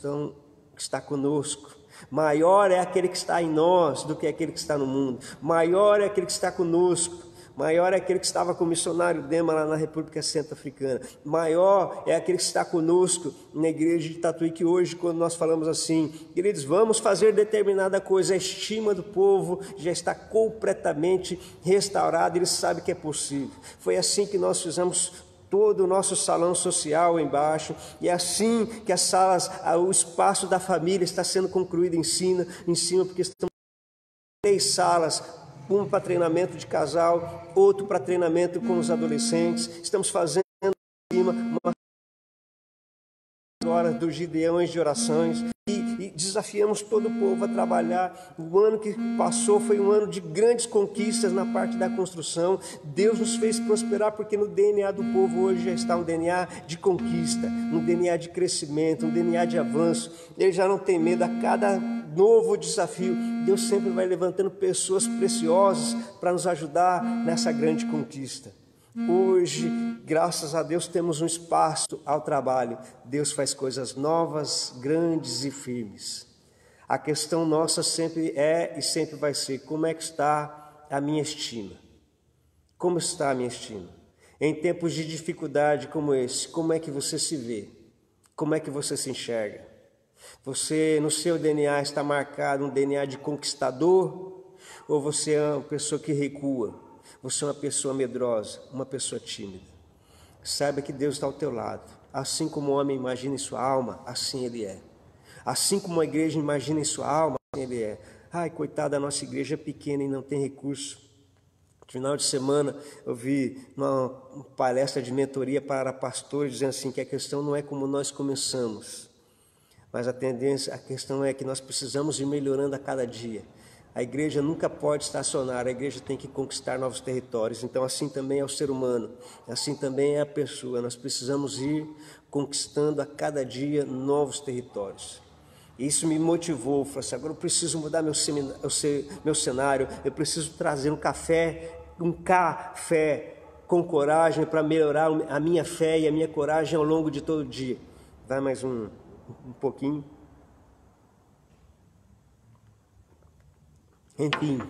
está conosco. Maior é aquele que está em nós do que aquele que está no mundo. Maior é aquele que está conosco. Maior é aquele que estava com o missionário Dema lá na República Centro-Africana. Maior é aquele que está conosco na igreja de Tatuí, que hoje, quando nós falamos assim: queridos, vamos fazer determinada coisa, a estima do povo já está completamente restaurada, eles sabem que é possível. Foi assim que nós fizemos todo o nosso salão social embaixo, e é assim que as salas, o espaço da família está sendo concluído em cima, porque estão 3 salas, um para treinamento de casal, outro para treinamento com os adolescentes. Estamos fazendo uma hora dos Gideões de orações e desafiamos todo o povo a trabalhar. O ano que passou foi um ano de grandes conquistas na parte da construção. Deus nos fez prosperar, porque no DNA do povo hoje já está um DNA de conquista, um DNA de crescimento, um DNA de avanço. Ele já não tem medo. A cada novo desafio, Deus sempre vai levantando pessoas preciosas para nos ajudar nessa grande conquista. Hoje, graças a Deus, temos um espaço ao trabalho. Deus faz coisas novas, grandes e firmes. A questão nossa sempre é e sempre vai ser: como é que está a minha estima? Como está a minha estima? Em tempos de dificuldade como esse, como é que você se vê? Como é que você se enxerga? Você, no seu DNA, está marcado um DNA de conquistador? Ou você é uma pessoa que recua? Você é uma pessoa medrosa, uma pessoa tímida? Saiba que Deus está ao teu lado. Assim como o homem imagina em sua alma, assim ele é. Assim como a igreja imagina em sua alma, assim ele é. Ai, coitada, a nossa igreja é pequena e não tem recurso. No final de semana eu vi uma palestra de mentoria para pastores dizendo assim, que a questão não é como nós começamos, mas a questão é que nós precisamos ir melhorando a cada dia. A igreja nunca pode estacionar, a igreja tem que conquistar novos territórios. Então assim também é o ser humano, assim também é a pessoa. Nós precisamos ir conquistando a cada dia novos territórios. Isso me motivou, falei assim: agora eu preciso mudar meu cenário, eu preciso trazer um café com coragem para melhorar a minha fé e a minha coragem ao longo de todo o dia. Vai mais um pouquinho. Enfim,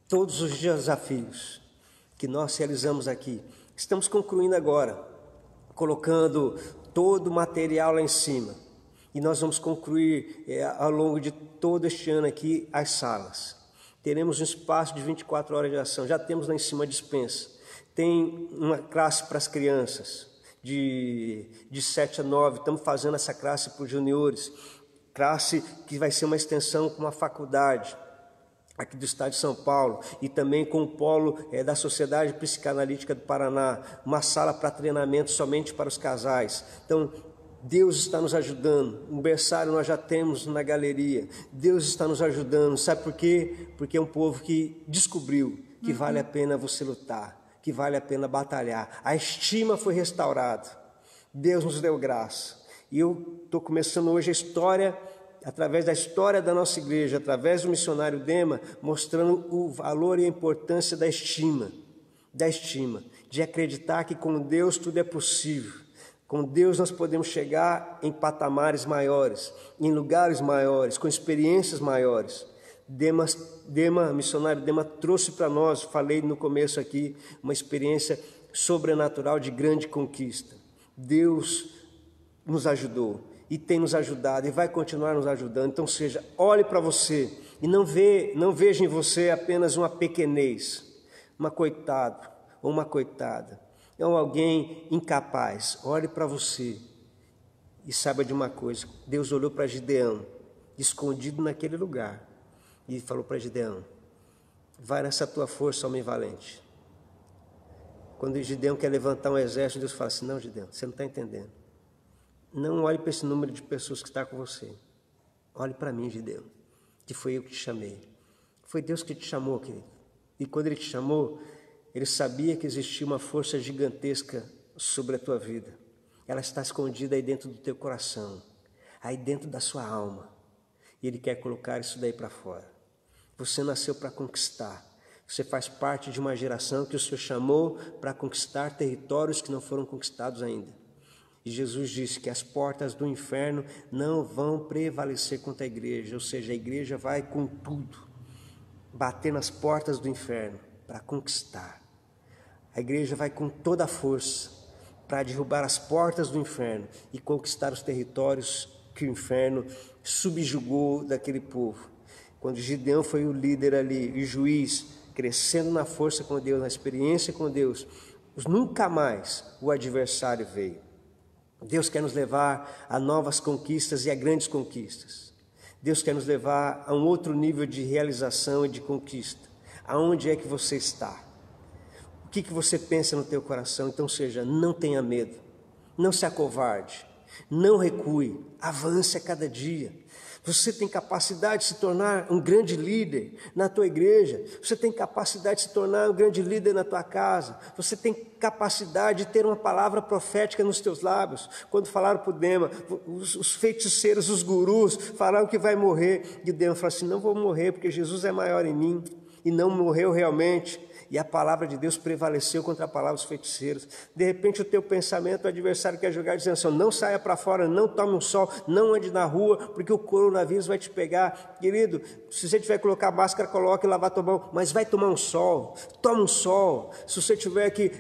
todos os desafios que nós realizamos aqui, estamos concluindo agora, colocando todo o material lá em cima. E nós vamos concluir ao longo de todo este ano aqui as salas. Teremos um espaço de 24 horas de ação. Já temos lá em cima a dispensa. Tem uma classe para as crianças, de 7 a 9. Estamos fazendo essa classe para os juniores. Classe que vai ser uma extensão com uma faculdade aqui do estado de São Paulo, e também com o polo da Sociedade Psicanalítica do Paraná, uma sala para treinamento somente para os casais. Então, Deus está nos ajudando. Um berçário nós já temos na galeria. Deus está nos ajudando. Sabe por quê? Porque é um povo que descobriu que vale a pena você lutar, que vale a pena batalhar. A estima foi restaurada. Deus nos deu graça. E eu estou começando hoje a história, através da história da nossa igreja, através do missionário Dema, mostrando o valor e a importância da estima, de acreditar que com Deus tudo é possível. Com Deus nós podemos chegar em patamares maiores, em lugares maiores, com experiências maiores. Missionário Dema trouxe para nós, falei no começo aqui, uma experiência sobrenatural de grande conquista. Deus nos ajudou e tem nos ajudado e vai continuar nos ajudando. Então, olhe para você e não veja em você apenas uma pequenez, uma coitada ou uma coitada, ou alguém incapaz. Olhe para você e saiba de uma coisa: Deus olhou para Gideão, escondido naquele lugar, e falou para Gideão: vai nessa tua força, homem valente. Quando Gideão quer levantar um exército, Deus fala assim: não, Gideão, você não está entendendo. Não olhe para esse número de pessoas que está com você. Olhe para mim, Gideão, que foi eu que te chamei. Foi Deus que te chamou, querido. E quando Ele te chamou, Ele sabia que existia uma força gigantesca sobre a tua vida. Ela está escondida aí dentro do teu coração, aí dentro da sua alma. E Ele quer colocar isso daí para fora. Você nasceu para conquistar. Você faz parte de uma geração que o Senhor chamou para conquistar territórios que não foram conquistados ainda. E Jesus disse que as portas do inferno não vão prevalecer contra a igreja, ou seja, a igreja vai com tudo, bater nas portas do inferno para conquistar. A igreja vai com toda a força para derrubar as portas do inferno e conquistar os territórios que o inferno subjugou daquele povo. Quando Gideão foi o líder ali, o juiz, crescendo na força com Deus, na experiência com Deus, nunca mais o adversário veio. Deus quer nos levar a novas conquistas e a grandes conquistas. Deus quer nos levar a um outro nível de realização e de conquista. Aonde é que você está? O que você pensa no teu coração? Então, não tenha medo, não se acovarde, não recue, avance a cada dia. Você tem capacidade de se tornar um grande líder na tua igreja. Você tem capacidade de se tornar um grande líder na tua casa. Você tem capacidade de ter uma palavra profética nos teus lábios. Quando falaram para o Dema, os feiticeiros, os gurus, falaram que vai morrer. E o Dema falou assim: não vou morrer, porque Jesus é maior em mim. E não morreu realmente. E a palavra de Deus prevaleceu contra a palavra dos feiticeiros. De repente o teu pensamento, o adversário quer jogar dizendo assim: não saia para fora, não tome um sol, não ande na rua, porque o coronavírus vai te pegar. Querido, se você tiver que colocar máscara, coloque e lavar tua mão, mas vai tomar um sol, toma um sol. Se você tiver que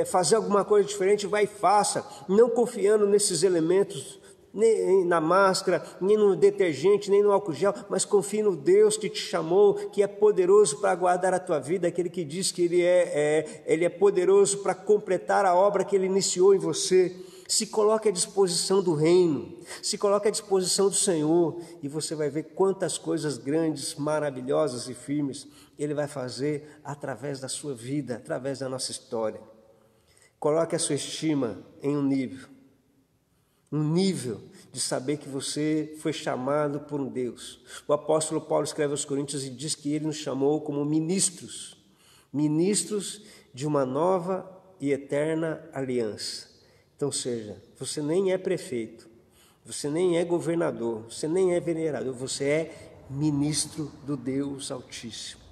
fazer alguma coisa diferente, vai e faça, não confiando nesses elementos, nem na máscara, nem no detergente, nem no álcool gel, mas confie no Deus que te chamou, que é poderoso para guardar a tua vida, aquele que diz que Ele é poderoso para completar a obra que Ele iniciou em você. Se coloque à disposição do reino, se coloque à disposição do Senhor, e você vai ver quantas coisas grandes, maravilhosas e firmes Ele vai fazer através da sua vida, através da nossa história. Coloque a sua estima em um nível de saber que você foi chamado por um Deus. O apóstolo Paulo escreve aos Coríntios e diz que ele nos chamou como ministros de uma nova e eterna aliança. Então, você nem é prefeito, você nem é governador, você nem é venerador, você é ministro do Deus Altíssimo.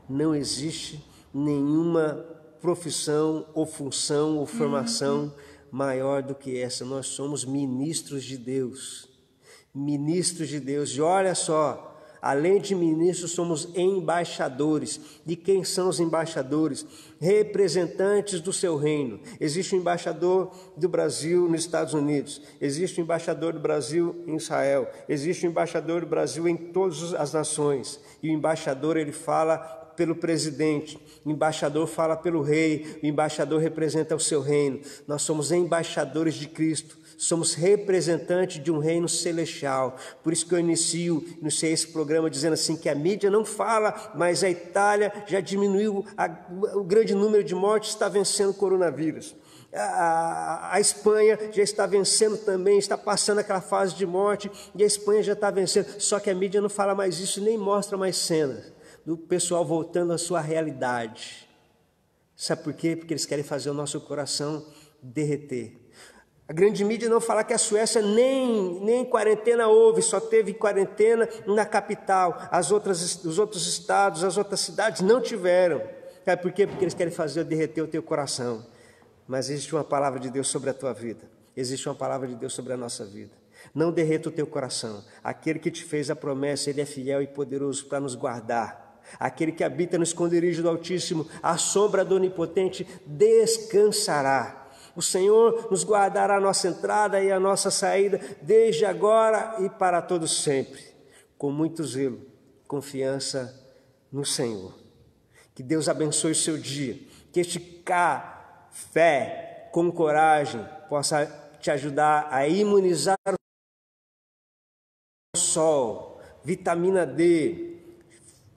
Não existe nenhuma profissão ou função ou formação maior do que essa. Nós somos ministros de Deus, e olha só, Além de ministros, somos embaixadores. De quem são os embaixadores? Representantes do seu reino. Existe um embaixador do Brasil nos Estados Unidos. Existe um embaixador do Brasil em Israel. Existe um embaixador do Brasil em todas as nações. E o embaixador, ele fala pelo presidente, o embaixador fala pelo rei, o embaixador representa o seu reino. Nós somos embaixadores de Cristo, somos representantes de um reino celestial. Por isso que eu iniciei esse programa dizendo assim, que a mídia não fala, mas a Itália já diminuiu, o grande número de mortes, está vencendo o coronavírus. A Espanha já está vencendo também, está passando aquela fase de morte, e a Espanha já está vencendo, só que a mídia não fala mais isso, nem mostra mais cenas do pessoal voltando à sua realidade. Sabe por quê? Porque eles querem fazer o nosso coração derreter. A grande mídia não fala que a Suécia nem quarentena houve, só teve quarentena na capital. Os outros estados, as outras cidades não tiveram. Sabe por quê? Porque eles querem fazer derreter o teu coração. Mas existe uma palavra de Deus sobre a tua vida. Existe uma palavra de Deus sobre a nossa vida. Não derreta o teu coração. Aquele que te fez a promessa, ele é fiel e poderoso para nos guardar. Aquele que habita no esconderijo do Altíssimo, à sombra do Onipotente, descansará. O Senhor nos guardará a nossa entrada e a nossa saída, desde agora e para todo sempre, com muito zelo, confiança no Senhor. Que Deus abençoe o seu dia, que este café com coragem possa te ajudar a imunizar o sol, vitamina D.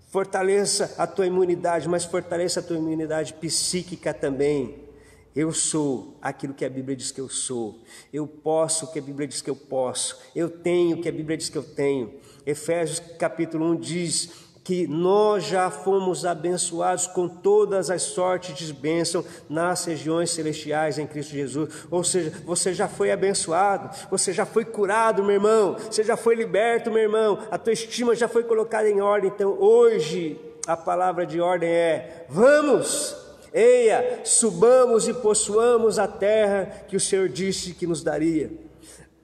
Fortaleça a tua imunidade, mas fortaleça a tua imunidade psíquica também. Eu sou aquilo que a Bíblia diz que eu sou. Eu posso o que a Bíblia diz que eu posso. Eu tenho o que a Bíblia diz que eu tenho. Efésios capítulo 1 diz que nós já fomos abençoados com todas as sortes de bênção nas regiões celestiais em Cristo Jesus. Ou seja, você já foi abençoado, você já foi curado, meu irmão, você já foi liberto, meu irmão, a tua estima já foi colocada em ordem. Então hoje a palavra de ordem é: vamos, eia, subamos e possuamos a terra que o Senhor disse que nos daria.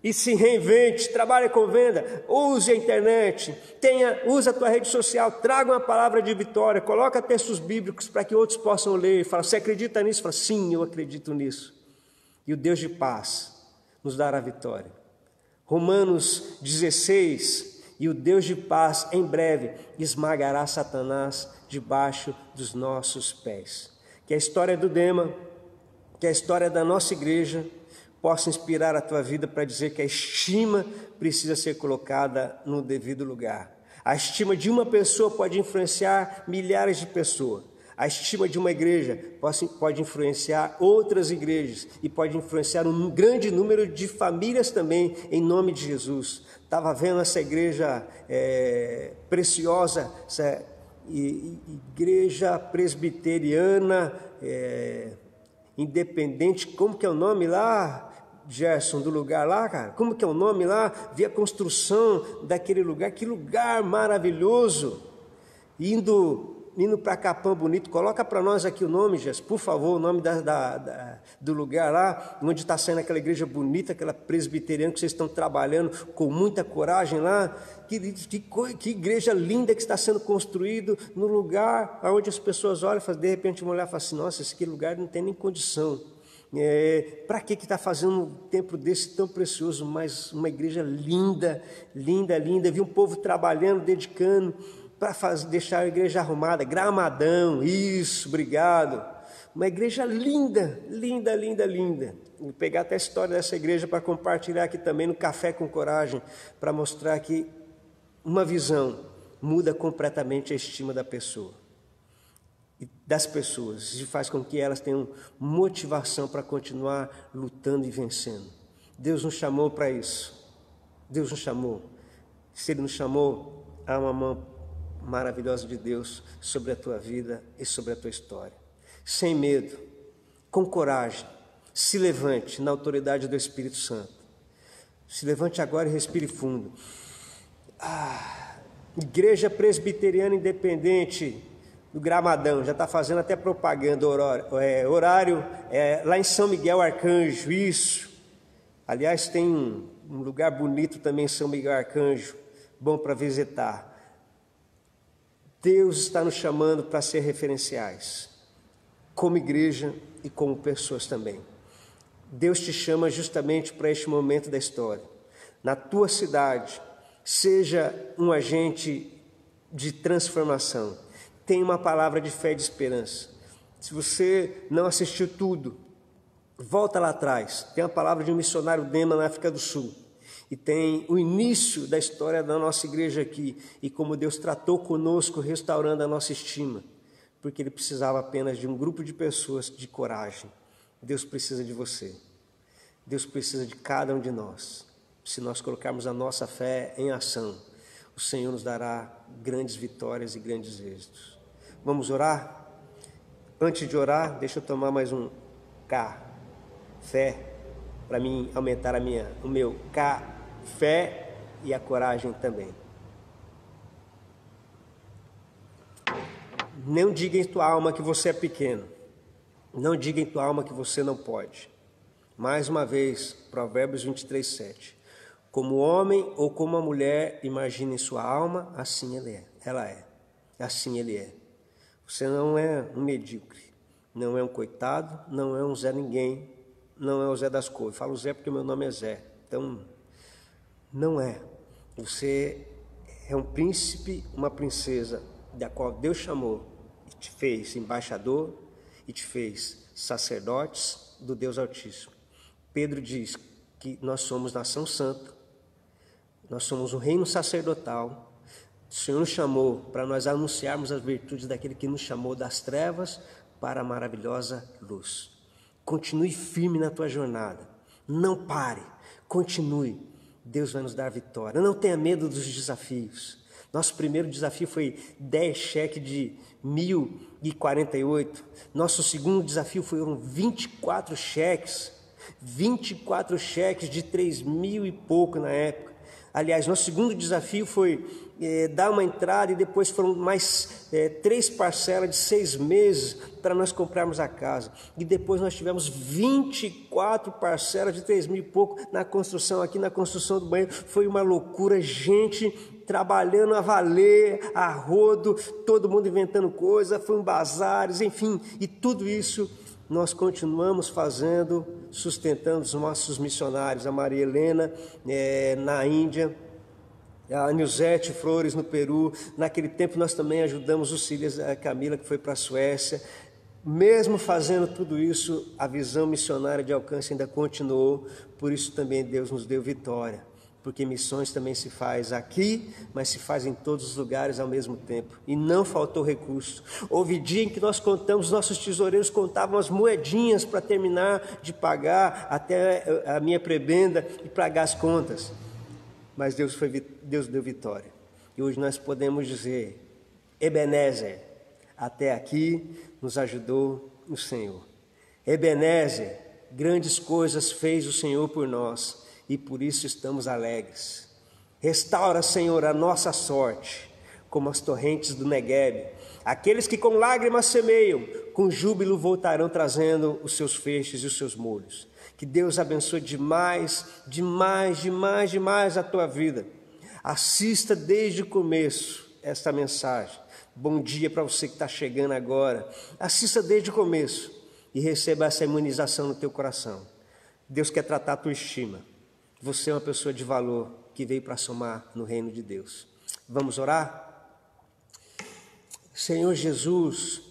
E se reinvente, trabalhe com venda, use a internet, use a tua rede social, traga uma palavra de vitória, coloca textos bíblicos para que outros possam ler. Fala, você acredita nisso? Fala, sim, eu acredito nisso. E o Deus de paz nos dará vitória. Romanos 16, e o Deus de paz em breve esmagará Satanás debaixo dos nossos pés. Que a história do Dema, que a história da nossa igreja possa inspirar a tua vida para dizer que a estima precisa ser colocada no devido lugar. A estima de uma pessoa pode influenciar milhares de pessoas. A estima de uma igreja pode influenciar outras igrejas e pode influenciar um grande número de famílias também, em nome de Jesus. Estava vendo essa igreja preciosa, essa igreja presbiteriana independente, como que é o nome lá, Gerson, do lugar lá, cara? Como que é o nome lá? Vi a construção daquele lugar, que lugar maravilhoso, indo para Capão Bonito. Coloca para nós aqui o nome, Gerson, por favor, o nome do lugar lá, onde está saindo aquela igreja bonita, aquela presbiteriana que vocês estão trabalhando com muita coragem lá. Que igreja linda que está sendo construído no lugar onde as pessoas olham, de repente uma olhar e fala assim, nossa, esse lugar não tem nem condição. Para que está fazendo um templo desse tão precioso? Mas uma igreja linda, linda, linda. Vi um povo trabalhando, dedicando para deixar a igreja arrumada. Gramadão, isso, obrigado. Uma igreja linda, linda, linda, linda. Vou pegar até a história dessa igreja para compartilhar aqui também no Café com Coragem, para mostrar que uma visão muda completamente a estima da pessoa. Das pessoas, e faz com que elas tenham motivação para continuar lutando e vencendo. Deus nos chamou para isso. Deus nos chamou. Se Ele nos chamou, há uma mão maravilhosa de Deus sobre a tua vida e sobre a tua história. Sem medo, com coragem, se levante na autoridade do Espírito Santo. Se levante agora e respire fundo. Igreja Presbiteriana Independente do Gramadão, já está fazendo até propaganda, horário lá em São Miguel Arcanjo, isso. Aliás, tem um lugar bonito também em São Miguel Arcanjo, bom para visitar. Deus está nos chamando para ser referenciais, como igreja e como pessoas também. Deus te chama justamente para este momento da história. Na tua cidade, seja um agente de transformação. Tenha uma palavra de fé e de esperança. Se você não assistiu tudo, volta lá atrás. Tem a palavra de um missionário Dema na África do Sul. E tem o início da história da nossa igreja aqui. E como Deus tratou conosco, restaurando a nossa estima. Porque Ele precisava apenas de um grupo de pessoas de coragem. Deus precisa de você. Deus precisa de cada um de nós. Se nós colocarmos a nossa fé em ação, o Senhor nos dará grandes vitórias e grandes êxitos. Vamos orar? Antes de orar, deixa eu tomar mais um café, para mim aumentar o meu café e a coragem também. Não diga em tua alma que você é pequeno. Não diga em tua alma que você não pode. Mais uma vez, Provérbios 23:7. Como homem ou como a mulher imagina em sua alma, assim ela é. Assim ele é. Você não é um medíocre, não é um coitado, não é um Zé Ninguém, não é o Zé das Couves. Falo Zé porque meu nome é Zé. Então, não é. Você é um príncipe, uma princesa, da qual Deus chamou e te fez embaixador e te fez sacerdotes do Deus Altíssimo. Pedro diz que nós somos nação santa, nós somos um reino sacerdotal. O Senhor nos chamou para nós anunciarmos as virtudes daquele que nos chamou das trevas para a maravilhosa luz. Continue firme na tua jornada, não pare, continue, Deus vai nos dar vitória. Não tenha medo dos desafios. Nosso primeiro desafio foi 10 cheques de 1.048. Nosso segundo desafio foram 24 cheques de 3.000 e pouco na época. Aliás, nosso segundo desafio foi dar uma entrada e depois foram mais 3 parcelas de 6 meses para nós comprarmos a casa. E depois nós tivemos 24 parcelas de 3.000 e pouco na construção, aqui na construção do banheiro. Foi uma loucura, gente trabalhando a valer, a rodo, todo mundo inventando coisa, foi um bazares, enfim, e tudo isso nós continuamos fazendo, sustentando os nossos missionários, a Maria Helena na Índia, a Nilzete Flores no Peru. Naquele tempo nós também ajudamos o Silas, a Camila, que foi para a Suécia. Mesmo fazendo tudo isso, a visão missionária de alcance ainda continuou, por isso também Deus nos deu vitória. Porque missões também se faz aqui, mas se faz em todos os lugares ao mesmo tempo. E não faltou recurso. Houve dia em que nós contamos, nossos tesoureiros contavam as moedinhas para terminar de pagar até a minha prebenda e pagar as contas. Mas Deus deu vitória. E hoje nós podemos dizer, Ebenezer, até aqui nos ajudou o Senhor. Ebenezer, grandes coisas fez o Senhor por nós. E por isso estamos alegres. Restaura, Senhor, a nossa sorte, como as torrentes do Neguebe. Aqueles que com lágrimas semeiam, com júbilo voltarão trazendo os seus feixes e os seus molhos. Que Deus abençoe demais, demais, demais, demais a tua vida. Assista desde o começo esta mensagem. Bom dia para você que está chegando agora. Assista desde o começo e receba essa imunização no teu coração. Deus quer tratar a tua estima. Você é uma pessoa de valor que veio para somar no reino de Deus. Vamos orar? Senhor Jesus,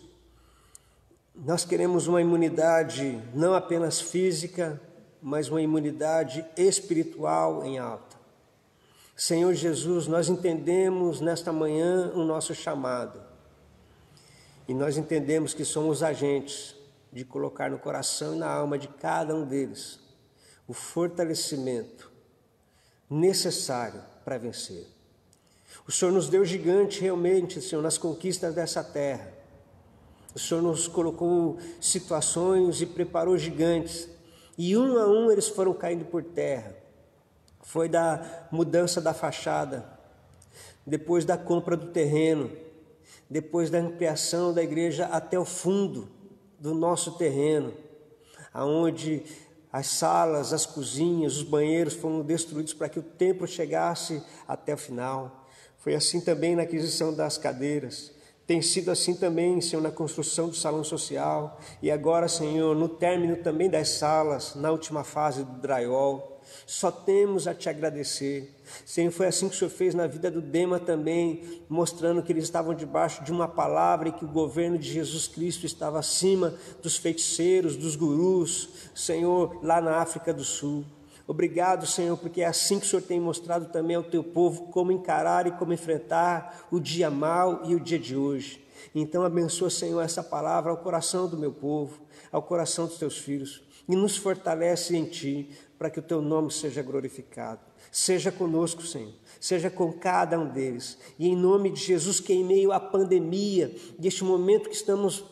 nós queremos uma imunidade não apenas física, mas uma imunidade espiritual em alta. Senhor Jesus, nós entendemos nesta manhã o nosso chamado. E nós entendemos que somos agentes de colocar no coração e na alma de cada um deles o fortalecimento necessário para vencer. O Senhor nos deu gigante realmente, Senhor, nas conquistas dessa terra. O Senhor nos colocou situações e preparou gigantes. E um a um eles foram caindo por terra. Foi da mudança da fachada, depois da compra do terreno, depois da ampliação da igreja até o fundo do nosso terreno, aonde as salas, as cozinhas, os banheiros foram destruídos para que o templo chegasse até o final. Foi assim também na aquisição das cadeiras. Tem sido assim também, Senhor, na construção do salão social e agora, Senhor, no término também das salas, na última fase do drywall. Só temos a Te agradecer. Senhor, foi assim que o Senhor fez na vida do Dema também, mostrando que eles estavam debaixo de uma palavra e que o governo de Jesus Cristo estava acima dos feiticeiros, dos gurus, Senhor, lá na África do Sul. Obrigado, Senhor, porque é assim que o Senhor tem mostrado também ao Teu povo como encarar e como enfrentar o dia mau e o dia de hoje. Então abençoa, Senhor, essa palavra ao coração do meu povo, ao coração dos Teus filhos, e nos fortalece em Ti, para que o Teu nome seja glorificado. Seja conosco, Senhor, seja com cada um deles, e em nome de Jesus, que em meio à pandemia, deste momento que estamos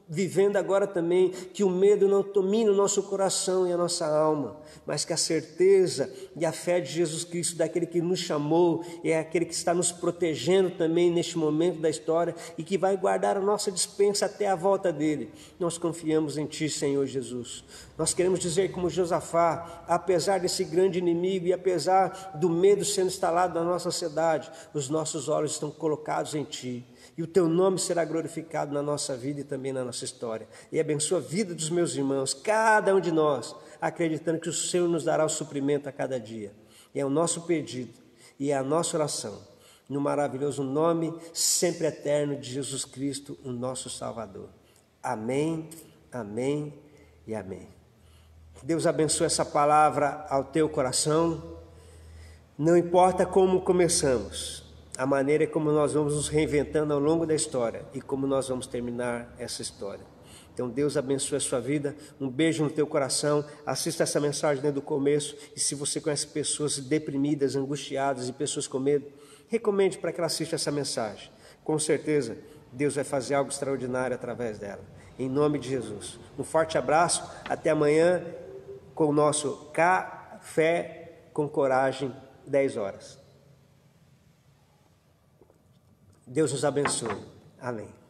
vivendo agora também, que o medo não domine o nosso coração e a nossa alma, mas que a certeza e a fé de Jesus Cristo, daquele que nos chamou, é aquele que está nos protegendo também neste momento da história e que vai guardar a nossa despensa até a volta dele. Nós confiamos em Ti, Senhor Jesus. Nós queremos dizer como Josafá, apesar desse grande inimigo e apesar do medo sendo instalado na nossa sociedade, os nossos olhos estão colocados em Ti. E o Teu nome será glorificado na nossa vida e também na nossa história. E abençoa a vida dos meus irmãos, cada um de nós, acreditando que o Senhor nos dará o suprimento a cada dia. E é o nosso pedido e é a nossa oração, no maravilhoso nome sempre eterno de Jesus Cristo, o nosso Salvador. Amém, amém e amém. Deus abençoe essa palavra ao teu coração. Não importa como começamos, a maneira como nós vamos nos reinventando ao longo da história e como nós vamos terminar essa história. Então Deus abençoe a sua vida, um beijo no teu coração, assista essa mensagem desde o começo e se você conhece pessoas deprimidas, angustiadas e pessoas com medo, recomende para que ela assista essa mensagem. Com certeza Deus vai fazer algo extraordinário através dela. Em nome de Jesus. Um forte abraço, até amanhã com o nosso Café com Coragem, 10 horas. Deus nos abençoe. Amém.